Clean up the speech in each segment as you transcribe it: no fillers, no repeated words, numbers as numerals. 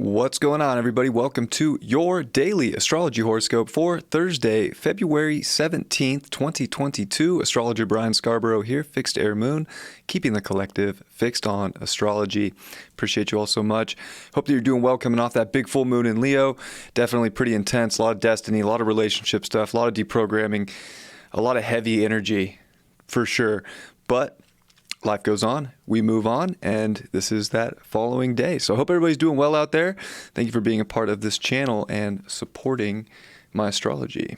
What's going on, everybody? Welcome to your daily astrology horoscope for Thursday, February 17th, 2022. Astrologer Brian Scarborough here, Fixed Air Moon, keeping the collective fixed on astrology. Appreciate you all so much. Hope that you're doing well coming off that big full moon in Leo. Definitely pretty intense, a lot of destiny, a lot of relationship stuff, a lot of deprogramming, a lot of heavy energy for sure. But life goes on, we move on, and this is that following day. So I hope everybody's doing well out there. Thank you for being a part of this channel and supporting my astrology.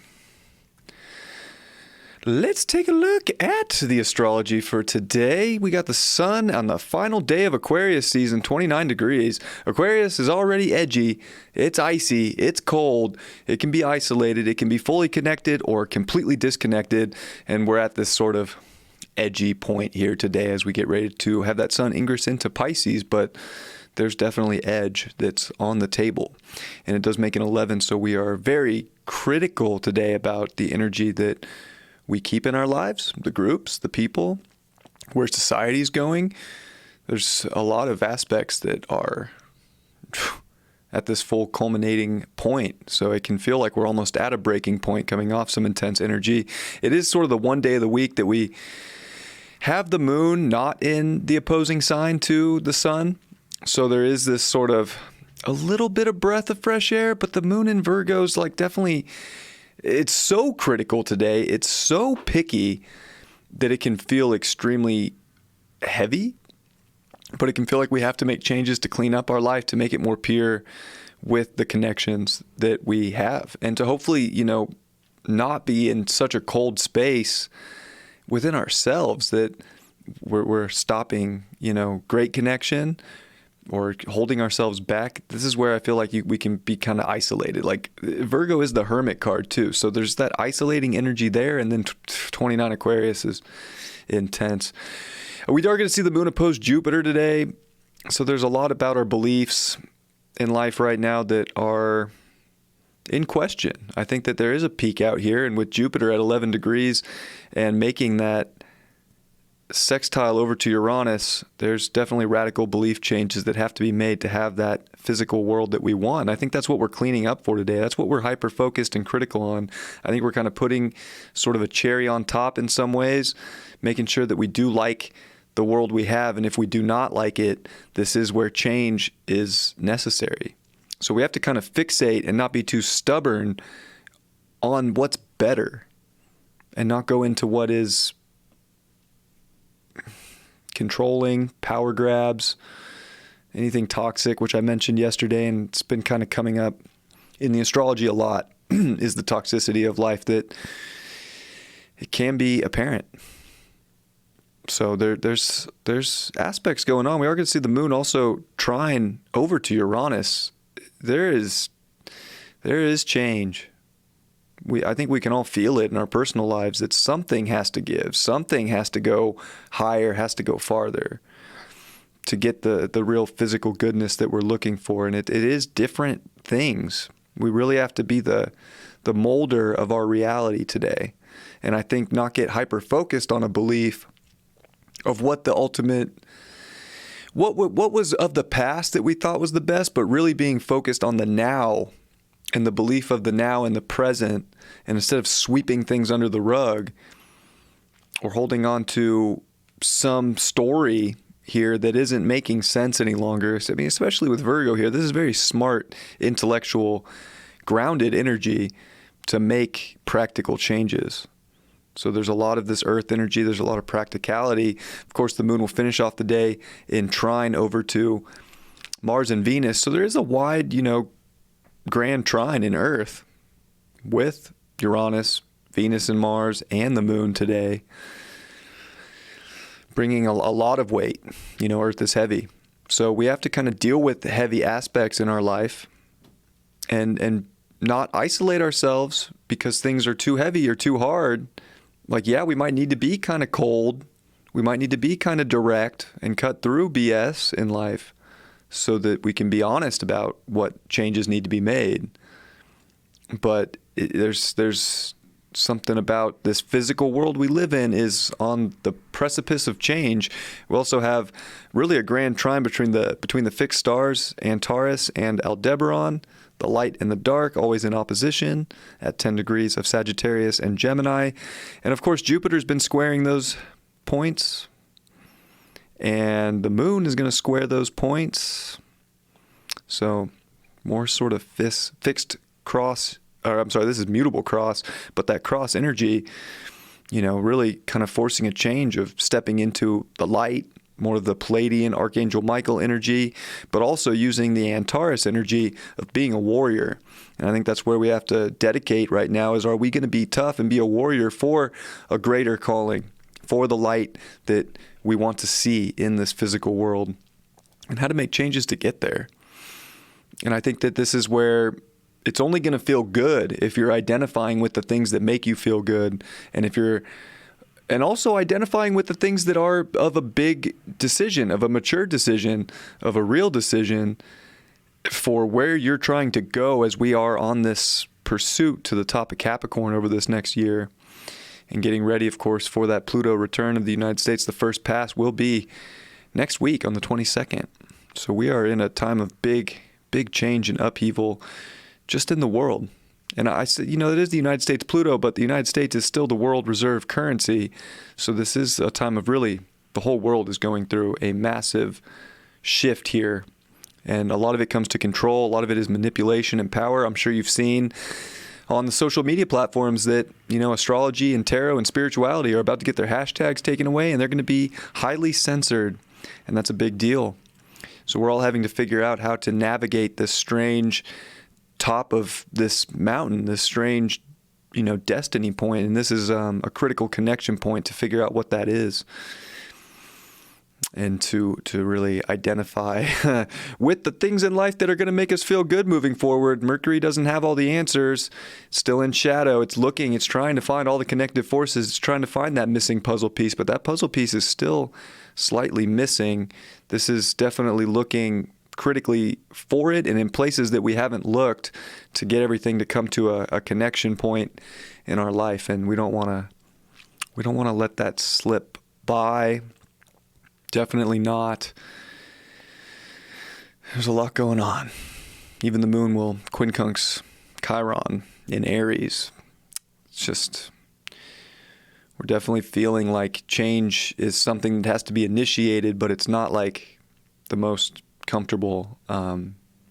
Let's take a look at the astrology for today. We got the sun on the final day of Aquarius season, 29 degrees. Aquarius is already edgy. It's icy. It's cold. It can be isolated. It can be fully connected or completely disconnected. And we're at this sort of edgy point here today as we get ready to have that sun ingress into Pisces, but there's definitely edge that's on the table, and it does make an 11, so we are very critical today about the energy that we keep in our lives, the groups, the people, where society's going. There's a lot of aspects that are at this full culminating point. So it can feel like we're almost at a breaking point coming off some intense energy. It is sort of the one day of the week that we have the moon not in the opposing sign to the sun. So there is this sort of a little bit of breath of fresh air, but the moon in Virgo is like definitely, it's so critical today. It's so picky that it can feel extremely heavy, but it can feel like we have to make changes to clean up our life, to make it more pure with the connections that we have, and to hopefully, not be in such a cold space within ourselves that we're stopping, great connection or holding ourselves back. This is where I feel like we can be kind of isolated. Like Virgo is the hermit card too. So there's that isolating energy there. And then 29 Aquarius is intense. We are going to see the moon oppose Jupiter today. So there's a lot about our beliefs in life right now that are in question. I think that there is a peak out here, and with Jupiter at 11 degrees and making that sextile over to Uranus, there's definitely radical belief changes that have to be made to have that physical world that we want. I think that's what we're cleaning up for today. That's what we're hyper-focused and critical on. I think we're kind of putting sort of a cherry on top in some ways, making sure that we do like the world we have, and if we do not like it, this is where change is necessary. So we have to kind of fixate and not be too stubborn on what's better and not go into what is controlling, power grabs, anything toxic, which I mentioned yesterday, and it's been kind of coming up in the astrology a lot, is the toxicity of life that it can be apparent. So there's aspects going on. We are going to see the moon also trine over to Uranus. There is change. I think we can all feel it in our personal lives that something has to give. Something has to go higher, has to go farther to get the real physical goodness that we're looking for. And it is different things. We really have to be the molder of our reality today. And I think not get hyper-focused on a belief of what the ultimate, what was of the past that we thought was the best, but really being focused on the now and the belief of the now and the present. And instead of sweeping things under the rug or holding on to some story here that isn't making sense any longer. I mean, especially with Virgo here, this is very smart, intellectual, grounded energy to make practical changes. So there's a lot of this earth energy. There's a lot of practicality. Of course, the moon will finish off the day in trine over to Mars and Venus. So there is a wide, grand trine in earth with Uranus, Venus and Mars, and the moon today, bringing a lot of weight. Earth is heavy. So we have to kind of deal with the heavy aspects in our life and not isolate ourselves because things are too heavy or too hard. Like, yeah, we might need to be kind of cold. We might need to be kind of direct and cut through BS in life so that we can be honest about what changes need to be made. But there's something about this physical world we live in is on the precipice of change. We also have really a grand trine between the fixed stars, Antares and Aldebaran, the light and the dark, always in opposition at 10 degrees of Sagittarius and Gemini. And of course, Jupiter's been squaring those points, and the moon is going to square those points. So more sort of fixed cross, or I'm sorry, this is mutable cross, but that cross energy, really kind of forcing a change of stepping into the light, more of the Palladian Archangel Michael energy, but also using the Antares energy of being a warrior. And I think that's where we have to dedicate right now is, are we going to be tough and be a warrior for a greater calling, for the light that we want to see in this physical world, and how to make changes to get there. And I think that this is where it's only going to feel good if you're identifying with the things that make you feel good, and also identifying with the things that are of a big decision, of a mature decision, of a real decision for where you're trying to go as we are on this pursuit to the top of Capricorn over this next year. And getting ready, of course, for that Pluto return of the United States. The first pass will be next week on the 22nd. So we are in a time of big change and upheaval just in the world. And I said, it is the United States Pluto, but the United States is still the world reserve currency. So this is a time of really, the whole world is going through a massive shift here. And a lot of it comes to control. A lot of it is manipulation and power. I'm sure you've seen on the social media platforms that, astrology and tarot and spirituality are about to get their hashtags taken away, and they're going to be highly censored. And that's a big deal. So we're all having to figure out how to navigate this strange top of this mountain, this strange, destiny point. And this is a critical connection point to figure out what that is. And to really identify with the things in life that are going to make us feel good moving forward. Mercury doesn't have all the answers. It's still in shadow. It's looking. It's trying to find all the connective forces. It's trying to find that missing puzzle piece. But that puzzle piece is still slightly missing. This is definitely looking critically for it and in places that we haven't looked to get everything to come to a connection point in our life. And we don't want to let that slip by. Definitely not. There's a lot going on. Even the moon will quincunx Chiron in Aries. It's just, we're definitely feeling like change is something that has to be initiated, but it's not like the most comfortable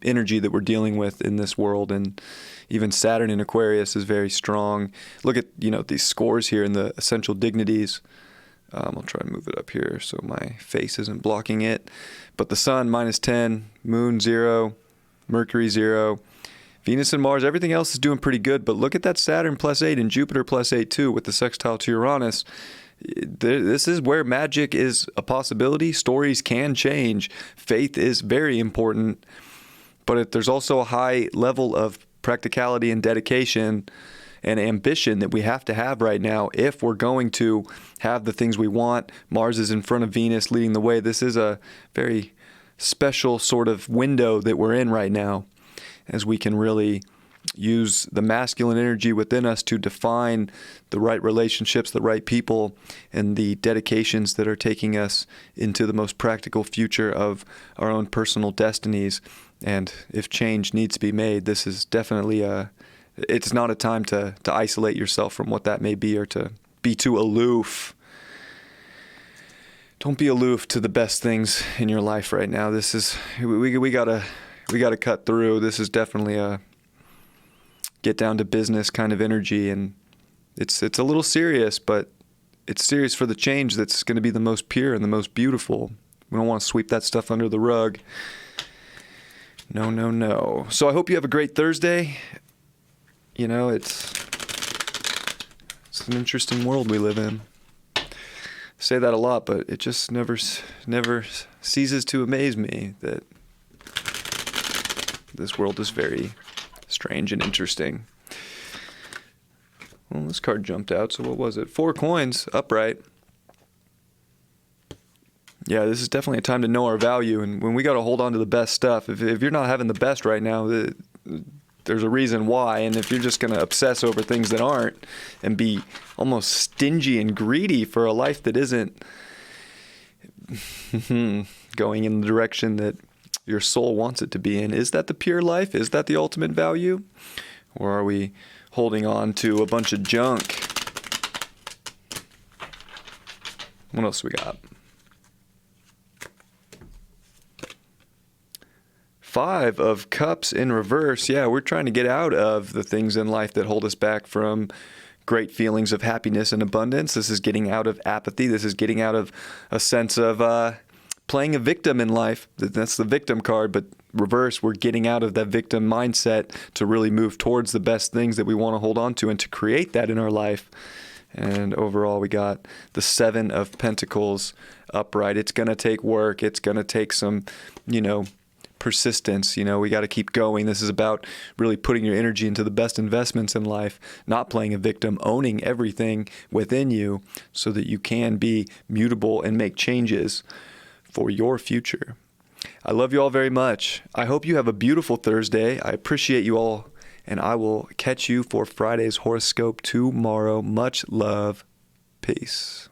energy that we're dealing with in this world. And even Saturn in Aquarius is very strong. Look at, these scores here in the essential dignities. I'll try to move it up here so my face isn't blocking it. But the sun, -10, moon, 0, Mercury, 0, Venus and Mars, everything else is doing pretty good. But look at that Saturn +8 and Jupiter +8 too with the sextile to Uranus. This is where magic is a possibility. Stories can change. Faith is very important. But there's also a high level of practicality and dedication and ambition that we have to have right now if we're going to have the things we want. Mars is in front of Venus leading the way. This is a very special sort of window that we're in right now, as we can really use the masculine energy within us to define the right relationships, the right people, and the dedications that are taking us into the most practical future of our own personal destinies. And if change needs to be made, this is definitely it's not a time to isolate yourself from what that may be, or to be too aloof. Don't be aloof to the best things in your life right now. This is, we gotta cut through. This is definitely a get down to business kind of energy, and it's a little serious, but it's serious for the change that's going to be the most pure and the most beautiful. We don't want to sweep that stuff under the rug. No. So I hope you have a great Thursday. It's an interesting world we live in. I say that a lot, but it just never ceases to amaze me that this world is very strange and interesting. Well, this card jumped out, so what was it? 4 coins, upright. Yeah, this is definitely a time to know our value, and when we got to hold on to the best stuff. If you're not having the best right now, there's a reason why. And if you're just going to obsess over things that aren't and be almost stingy and greedy for a life that isn't going in the direction that your soul wants it to be in, is that the pure life? Is that the ultimate value? Or are we holding on to a bunch of junk? What else we got? 5 of Cups in reverse. Yeah, we're trying to get out of the things in life that hold us back from great feelings of happiness and abundance. This is getting out of apathy. This is getting out of a sense of playing a victim in life. That's the victim card, but reverse, we're getting out of that victim mindset to really move towards the best things that we want to hold on to and to create that in our life. And overall, we got the 7 of Pentacles upright. It's going to take work. It's going to take some, persistence. We got to keep going. This is about really putting your energy into the best investments in life, not playing a victim, owning everything within you so that you can be mutable and make changes for your future. I love you all very much. I hope you have a beautiful Thursday. I appreciate you all, and I will catch you for Friday's horoscope tomorrow. Much love. Peace.